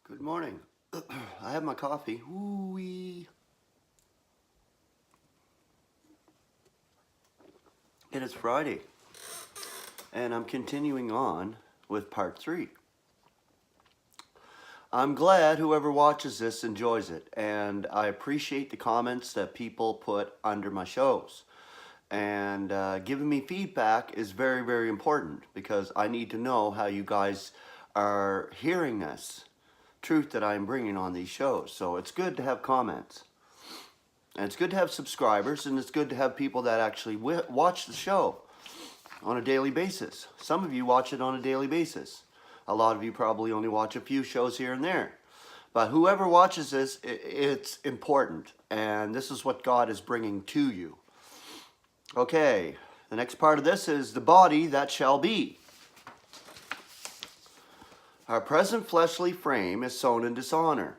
Good morning. I have my coffee. Woo-wee. It is Friday, and I'm continuing on with part 3. I'm glad whoever watches this enjoys it, and I appreciate the comments that people put under my shows. And giving me feedback is very, very important because I need to know how you guys are hearing this truth that I'm bringing on these shows. So it's good to have comments. And it's good to have subscribers, and it's good to have people that actually watch the show on a daily basis. Some of you watch it on a daily basis. A lot of you probably only watch a few shows here and there. But whoever watches this, it's important. And this is what God is bringing to you. Okay, the next part of this is the body that shall be. Our present fleshly frame is sown in dishonor.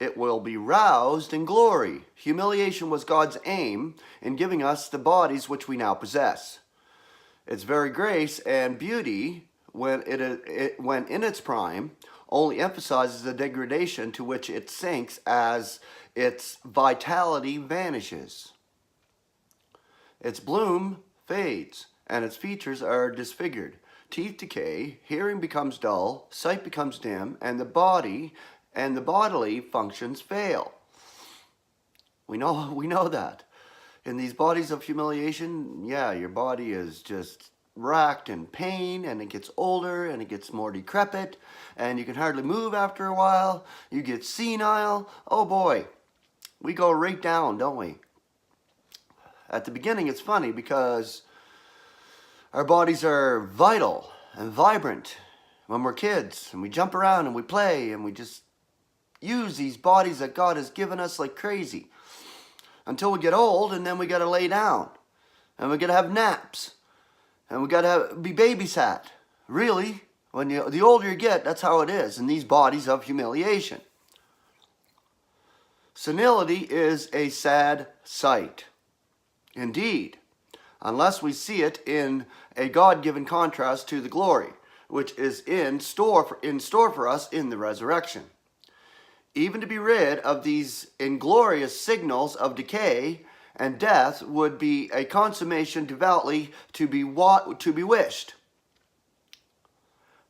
It will be roused in glory. Humiliation was God's aim in giving us the bodies which we now possess. Its very grace and beauty, when in its prime, only emphasizes the degradation to which it sinks as its vitality vanishes. Its bloom fades, and its features are disfigured. Teeth decay, hearing becomes dull, sight becomes dim, and the bodily functions fail. We know that. In these bodies of humiliation, yeah, your body is just racked in pain, and it gets older, and it gets more decrepit, and you can hardly move after a while. You get senile. Oh boy, we go right down, don't we? At the beginning, it's funny because our bodies are vital and vibrant when we're kids, and we jump around and we play, and we just use these bodies that God has given us like crazy until we get old, and then we got to lay down, and we got to have naps, and we got to be babysat. Really, the older you get, that's how it is in these bodies of humiliation. Senility is a sad sight, indeed, unless we see it in a God-given contrast to the glory, which is in store for us in the resurrection. Even to be rid of these inglorious signals of decay and death would be a consummation devoutly to be wished.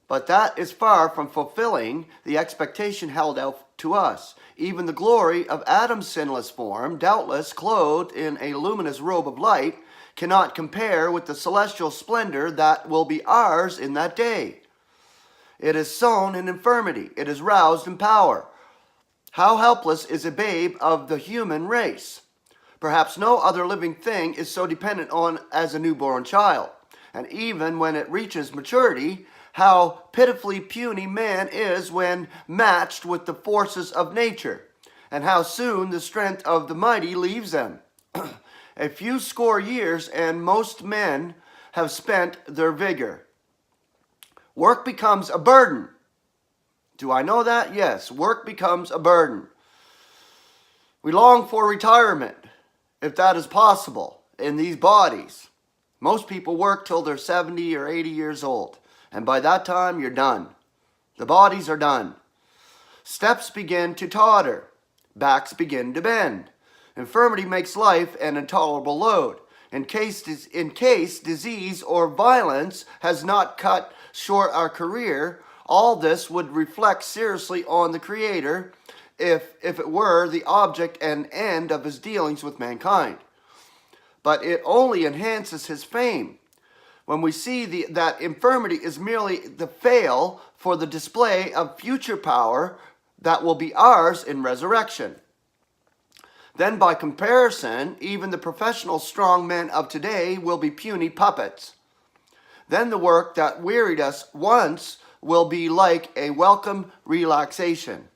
But that is far from fulfilling the expectation held out to us. Even the glory of Adam's sinless form, doubtless clothed in a luminous robe of light, cannot compare with the celestial splendor that will be ours in that day. It is sown in infirmity. It is roused in power. How helpless is a babe of the human race? Perhaps no other living thing is so dependent on as a newborn child. And even when it reaches maturity, how pitifully puny man is when matched with the forces of nature, and how soon the strength of the mighty leaves them. A few score years, and most men have spent their vigor. Work becomes a burden. Do I know that? Yes, work becomes a burden. We long for retirement, if that is possible, in these bodies. Most people work till they're 70 or 80 years old, and by that time, you're done. The bodies are done. Steps begin to totter. Backs begin to bend. Infirmity makes life an intolerable load. In case disease or violence has not cut short our career, all this would reflect seriously on the Creator if it were the object and end of his dealings with mankind. But it only enhances his fame. When we see that infirmity is merely the veil for the display of future power that will be ours in resurrection. Then by comparison, even the professional strong men of today will be puny puppets. Then the work that wearied us once will be like a welcome relaxation.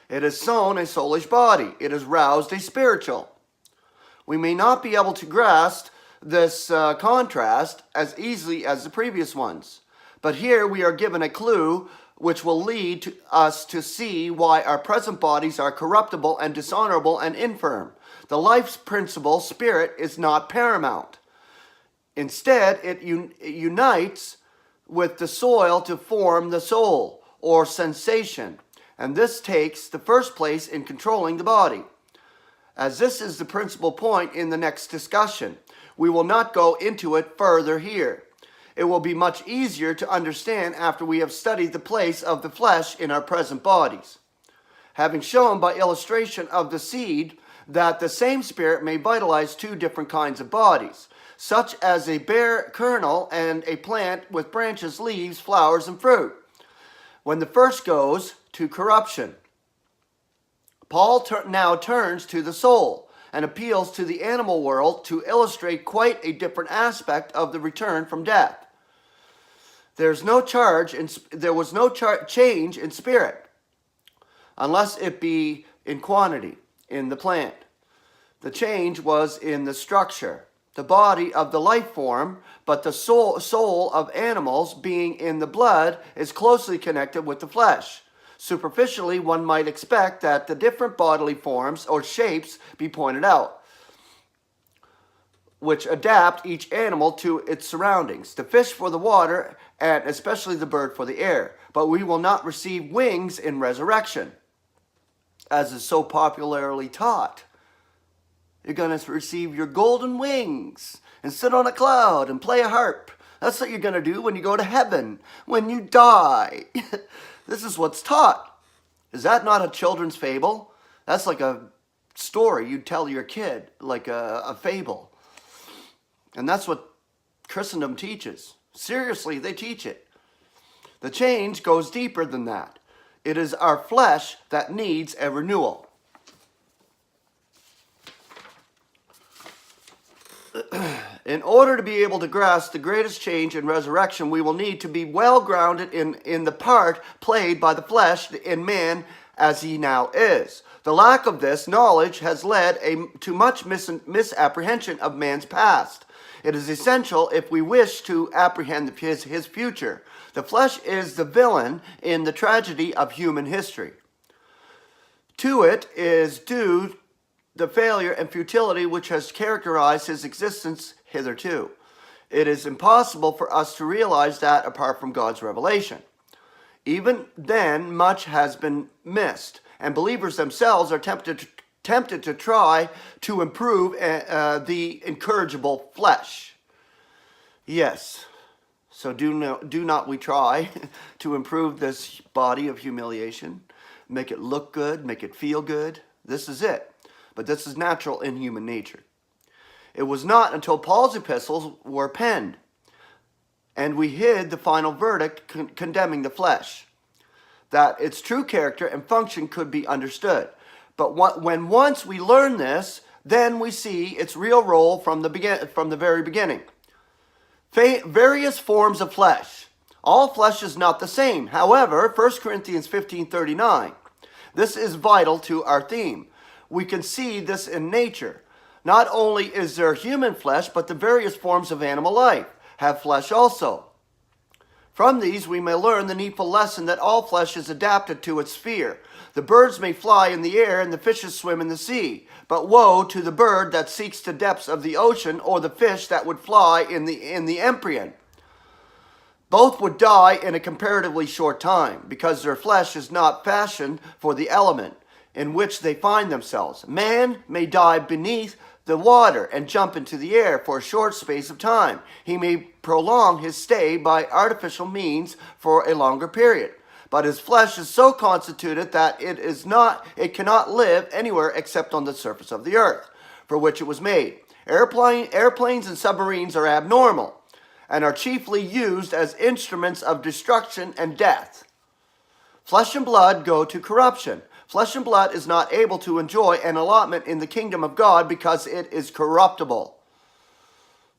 It has sown a soulish body. It has roused a spiritual. We may not be able to grasp this contrast as easily as the previous ones, but here we are given a clue which will lead to us to see why our present bodies are corruptible and dishonorable and infirm. The life's principle, spirit, is not paramount. Instead, it unites with the soil to form the soul, or sensation, and this takes the first place in controlling the body. As this is the principal point in the next discussion, we will not go into it further here. It will be much easier to understand after we have studied the place of the flesh in our present bodies. Having shown by illustration of the seed that the same spirit may vitalize two different kinds of bodies, such as a bare kernel and a plant with branches, leaves, flowers, and fruit. When the first goes to corruption, Paul now turns to the soul and appeals to the animal world to illustrate quite a different aspect of the return from death. There was no change in spirit, unless it be in quantity, in the plant. The change was in the structure, the body of the life form, but the soul of animals, being in the blood, is closely connected with the flesh. Superficially, one might expect that the different bodily forms or shapes be pointed out, which adapt each animal to its surroundings, the fish for the water, and especially the bird for the air. But we will not receive wings in resurrection, as is so popularly taught. You're going to receive your golden wings and sit on a cloud and play a harp. That's what you're going to do when you go to heaven, when you die. This is what's taught. Is that not a children's fable? That's like a story you'd tell your kid, like a fable. And that's what Christendom teaches. Seriously, they teach it. The change goes deeper than that. It is our flesh that needs a renewal. In order to be able to grasp the greatest change in resurrection, we will need to be well grounded in the part played by the flesh in man as he now is. The lack of this knowledge has led to much misapprehension of man's past. It is essential if we wish to apprehend his future. The flesh is the villain in the tragedy of human history. To it is due the failure and futility which has characterized his existence hitherto. It is impossible for us to realize that apart from God's revelation. Even then, much has been missed, and believers themselves are tempted to try to improve the incorrigible flesh. Yes, so do not we try to improve this body of humiliation, make it look good, make it feel good. This is it. But this is natural in human nature. It was not until Paul's epistles were penned and we hid the final verdict condemning the flesh that its true character and function could be understood. But when once we learn this, then we see its real role from the very beginning. Various forms of flesh. All flesh is not the same. However, 1 Corinthians 15:39. This is vital to our theme. We can see this in nature. Not only is there human flesh, but the various forms of animal life have flesh also. From these we may learn the needful lesson that all flesh is adapted to its sphere. The birds may fly in the air and the fishes swim in the sea. But woe to the bird that seeks the depths of the ocean, or the fish that would fly in the empyrean. Both would die in a comparatively short time, because their flesh is not fashioned for the element in which they find themselves. Man may die beneath the water and jump into the air for a short space of time. He may prolong his stay by artificial means for a longer period. But his flesh is so constituted that it cannot live anywhere except on the surface of the earth, for which it was made. Airplanes and submarines are abnormal and are chiefly used as instruments of destruction and death. Flesh and blood go to corruption. Flesh and blood is not able to enjoy an allotment in the kingdom of God because it is corruptible.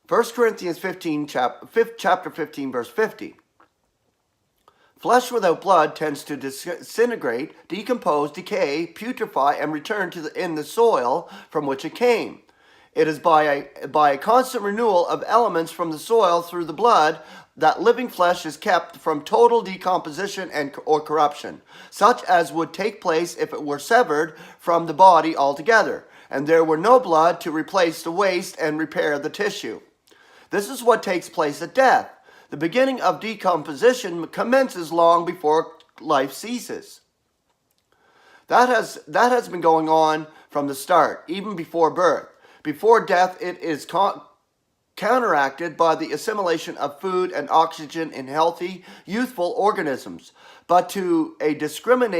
1 Corinthians 15, chapter 15, verse 50. Flesh without blood tends to disintegrate, decompose, decay, putrefy, and return in the soil from which it came. It is by a constant renewal of elements from the soil through the blood that living flesh is kept from total decomposition or corruption, such as would take place if it were severed from the body altogether, and there were no blood to replace the waste and repair the tissue. This is what takes place at death. The beginning of decomposition commences long before life ceases. That has been going on from the start, even before birth. Before death, it is counteracted by the assimilation of food and oxygen in healthy, youthful organisms, but to a diminishing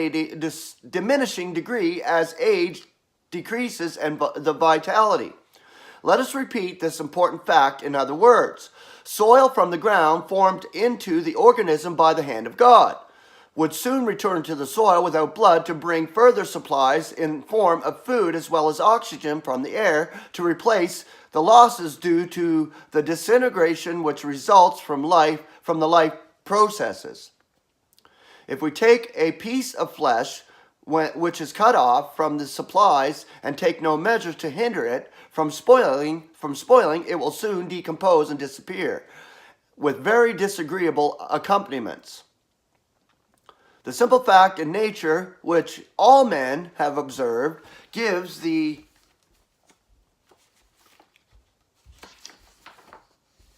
degree as age decreases and the vitality. Let us repeat this important fact in other words. Soil from the ground formed into the organism by the hand of God would soon return to the soil without blood to bring further supplies in form of food as well as oxygen from the air to replace the losses due to the disintegration which results from the life processes. If we take a piece of flesh which is cut off from the supplies and take no measures to hinder it from spoiling, it will soon decompose and disappear with very disagreeable accompaniments. The simple fact in nature, which all men have observed, gives the...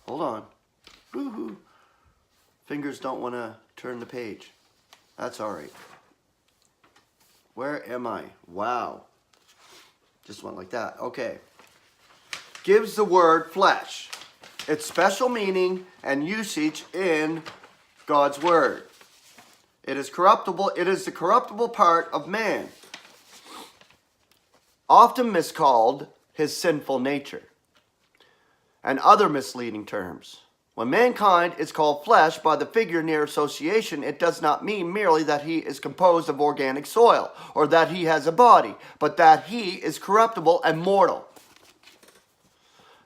Hold on. Woo-hoo. Fingers don't want to turn the page. That's all right. Where am I? Wow. Just went like that. Okay. Gives the word flesh its special meaning and usage in God's word. It is corruptible. It is the corruptible part of man, often miscalled his sinful nature, and other misleading terms. When mankind is called flesh by the figure near association, it does not mean merely that he is composed of organic soil or that he has a body, but that he is corruptible and mortal.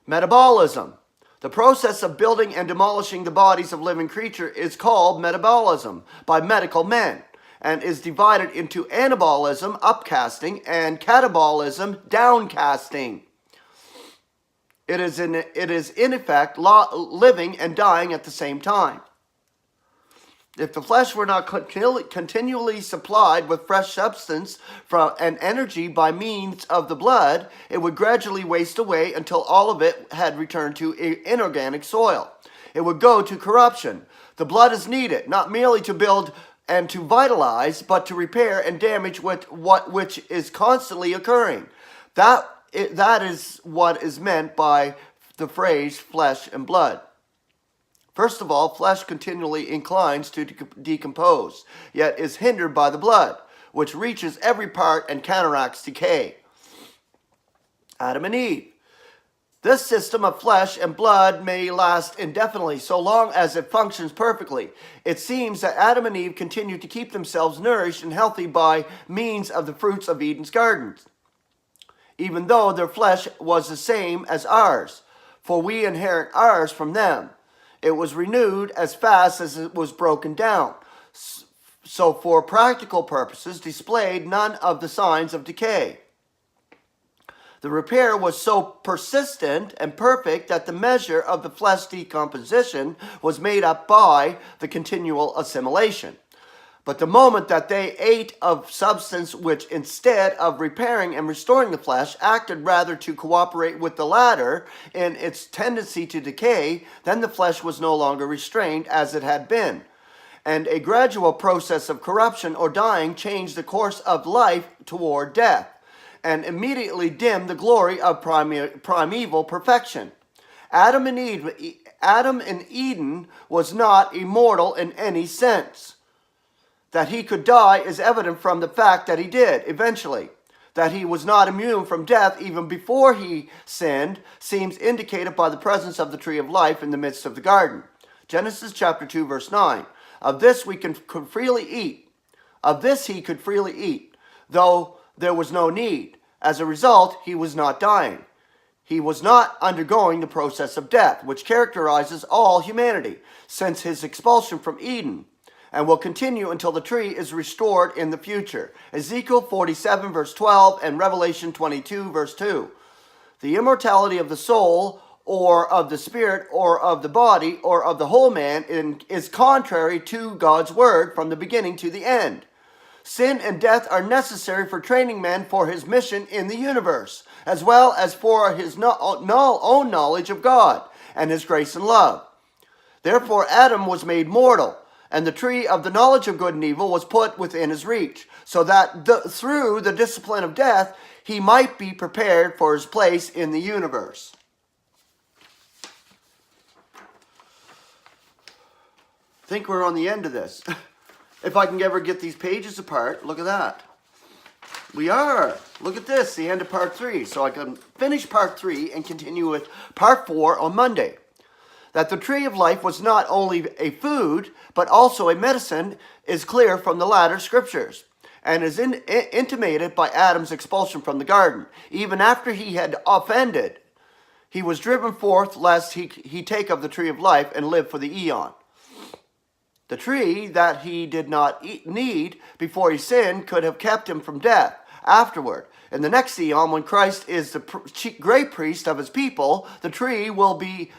Metabolism. The process of building and demolishing the bodies of living creatures is called metabolism by medical men and is divided into anabolism, upcasting, and catabolism, downcasting. It is in effect living and dying at the same time. If the flesh were not continually supplied with fresh substance and energy by means of the blood, it would gradually waste away until all of it had returned to inorganic soil. It would go to corruption. The blood is needed, not merely to build and to vitalize, but to repair and damage which is constantly occurring. That is what is meant by the phrase flesh and blood. First of all, flesh continually inclines to decompose, yet is hindered by the blood, which reaches every part and counteracts decay. Adam and Eve. This system of flesh and blood may last indefinitely, so long as it functions perfectly. It seems that Adam and Eve continued to keep themselves nourished and healthy by means of the fruits of Eden's garden, even though their flesh was the same as ours, for we inherit ours from them. It was renewed as fast as it was broken down, so for practical purposes displayed none of the signs of decay. The repair was so persistent and perfect that the measure of the flesh decomposition was made up by the continual assimilation. But the moment that they ate of substance which, instead of repairing and restoring the flesh, acted rather to cooperate with the latter in its tendency to decay, then the flesh was no longer restrained as it had been, and a gradual process of corruption or dying changed the course of life toward death, and immediately dimmed the glory of primeval perfection. Adam in Eden was not immortal in any sense. That he could die is evident from the fact that he did, eventually. That he was not immune from death even before he sinned seems indicated by the presence of the tree of life in the midst of the garden. Genesis chapter 2, verse 9. Of this could freely eat. Of this he could freely eat, though there was no need. As a result, he was not dying. He was not undergoing the process of death, which characterizes all humanity since his expulsion from Eden, and will continue until the tree is restored in the future. Ezekiel 47 verse 12 and Revelation 22 verse 2. The immortality of the soul or of the spirit or of the body or of the whole man is contrary to God's word from the beginning to the end. Sin and death are necessary for training man for his mission in the universe, as well as for his own knowledge of God and his grace and love. Therefore Adam was made mortal, and the tree of the knowledge of good and evil was put within his reach, so that through the discipline of death, he might be prepared for his place in the universe. I think we're on the end of this. If I can ever get these pages apart, look at that. We are. Look at this, the end of part 3. So I can finish part 3 and continue with part 4 on Monday. That the tree of life was not only a food, but also a medicine is clear from the latter scriptures, and is intimated by Adam's expulsion from the garden. Even after he had offended, he was driven forth lest he take of the tree of life and live for the eon. The tree that he did not need before he sinned could have kept him from death afterward. In the next eon, when Christ is the great priest of his people, the tree will be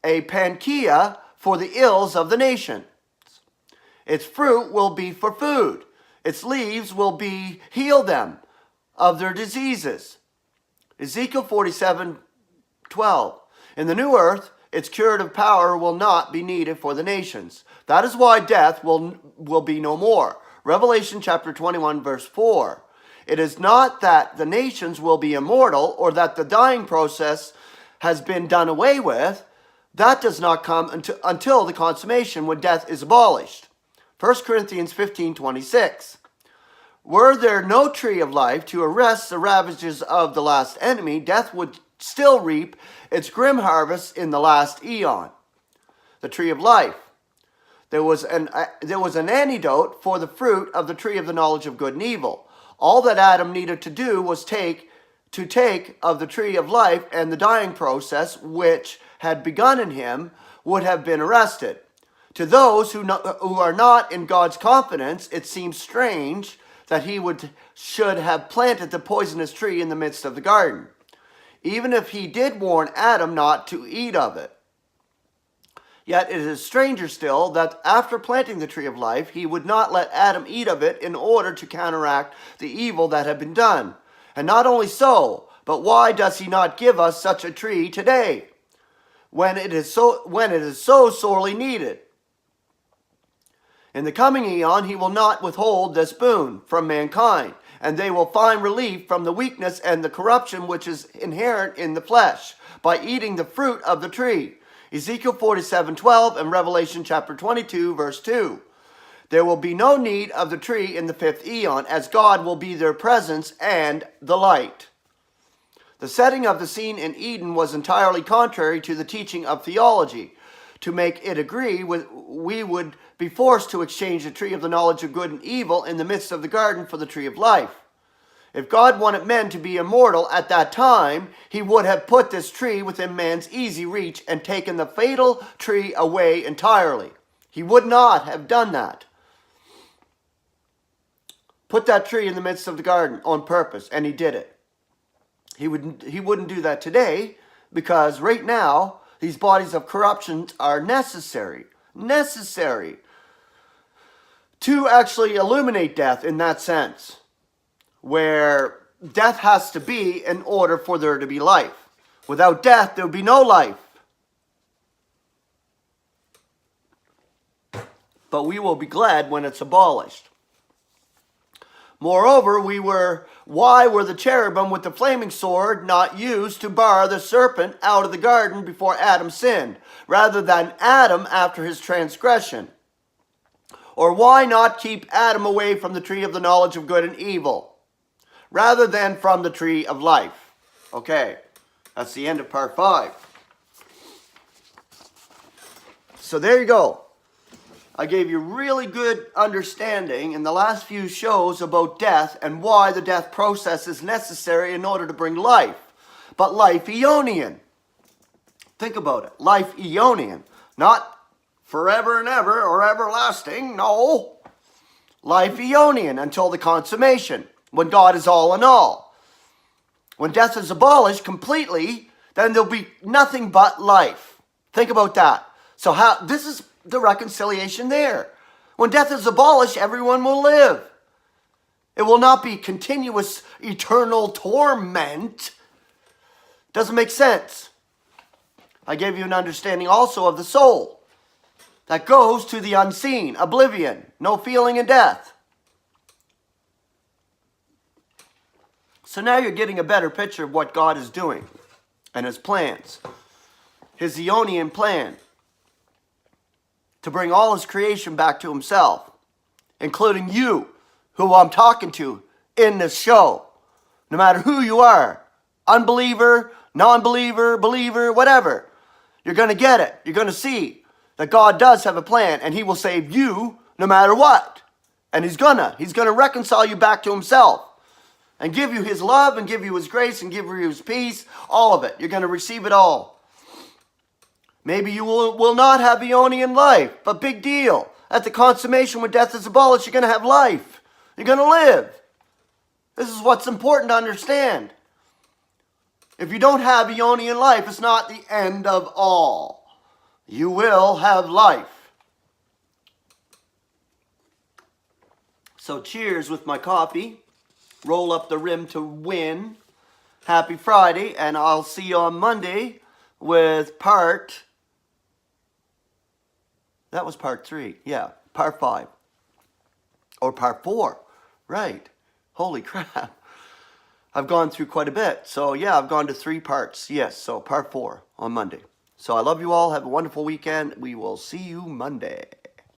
a panacea for the ills of the nation. Its fruit will be for food. Its leaves will heal them of their diseases. Ezekiel 47:12. In the new earth, its curative power will not be needed for the nations. That is why death will be no more. Revelation chapter 21, verse 4. It is not that the nations will be immortal or that the dying process has been done away with. That does not come until the consummation when death is abolished. 1 Corinthians 15:26. Were there no tree of life to arrest the ravages of the last enemy, death would still reap its grim harvest in the last eon. The tree of life. There was an antidote for the fruit of the tree of the knowledge of good and evil. All that Adam needed to do was take of the tree of life, and the dying process which had begun in him would have been arrested. To those who are not in God's confidence, it seems strange that he should have planted the poisonous tree in the midst of the garden, even if he did warn Adam not to eat of it. Yet it is stranger still that after planting the tree of life, he would not let Adam eat of it in order to counteract the evil that had been done. And not only so, but why does he not give us such a tree today, when it is so sorely needed? In the coming eon, he will not withhold this boon from mankind, and they will find relief from the weakness and the corruption which is inherent in the flesh by eating the fruit of the tree. Ezekiel 47:12 and Revelation chapter 22, verse 2. There will be no need of the tree in the 5th eon, as God will be their presence and the light. The setting of the scene in Eden was entirely contrary to the teaching of theology. To make it agree, we would be forced to exchange the tree of the knowledge of good and evil in the midst of the garden for the tree of life. If God wanted men to be immortal at that time, he would have put this tree within man's easy reach and taken the fatal tree away entirely. He would not have done that. Put that tree in the midst of the garden on purpose, and he did it. He wouldn't do that today, because right now, these bodies of corruption are necessary to actually illuminate death in that sense, where death has to be in order for there to be life. Without death, there would be no life. But we will be glad when it's abolished. Moreover, why were the cherubim with the flaming sword not used to bar the serpent out of the garden before Adam sinned, rather than Adam after his transgression? Or why not keep Adam away from the tree of the knowledge of good and evil, rather than from the tree of life? Okay, that's the end of part 5. So there you go. I gave you really good understanding in the last few shows about death and why the death process is necessary in order to bring life. But life Eonian. Think about it. Life Eonian. Not forever and ever or everlasting. No. Life Eonian until the consummation, when God is all in all. When death is abolished completely, then there'll be nothing but life. Think about that. So this is the reconciliation there. When death is abolished, everyone will live. It will not be continuous eternal torment. Doesn't make sense. I gave you an understanding also of the soul. that goes to the unseen, oblivion, no feeling in death. So now you're getting a better picture of what God is doing and his plans. His Aeonian plan to bring all his creation back to himself, including you, who I'm talking to in this show. No matter who you are, unbeliever, non-believer, believer, whatever, you're going to get it. You're going to see that God does have a plan, and he will save you no matter what. And he's going to reconcile you back to himself and give you his love and give you his grace and give you his peace, all of it. You're going to receive it all. Maybe you will not have Aeonian life, but big deal. At the consummation when death is abolished, you're going to have life. You're going to live. This is what's important to understand. If you don't have Aeonian life, it's not the end of all. You will have life. So cheers with my coffee. Roll up the rim to win. Happy Friday, and I'll see you on Monday with part 3. Yeah, part 5. Or part 4. Right. Holy crap. I've gone through quite a bit. So yeah, I've gone to 3 parts. Yes, so part 4 on Monday. So I love you all. Have a wonderful weekend. We will see you Monday.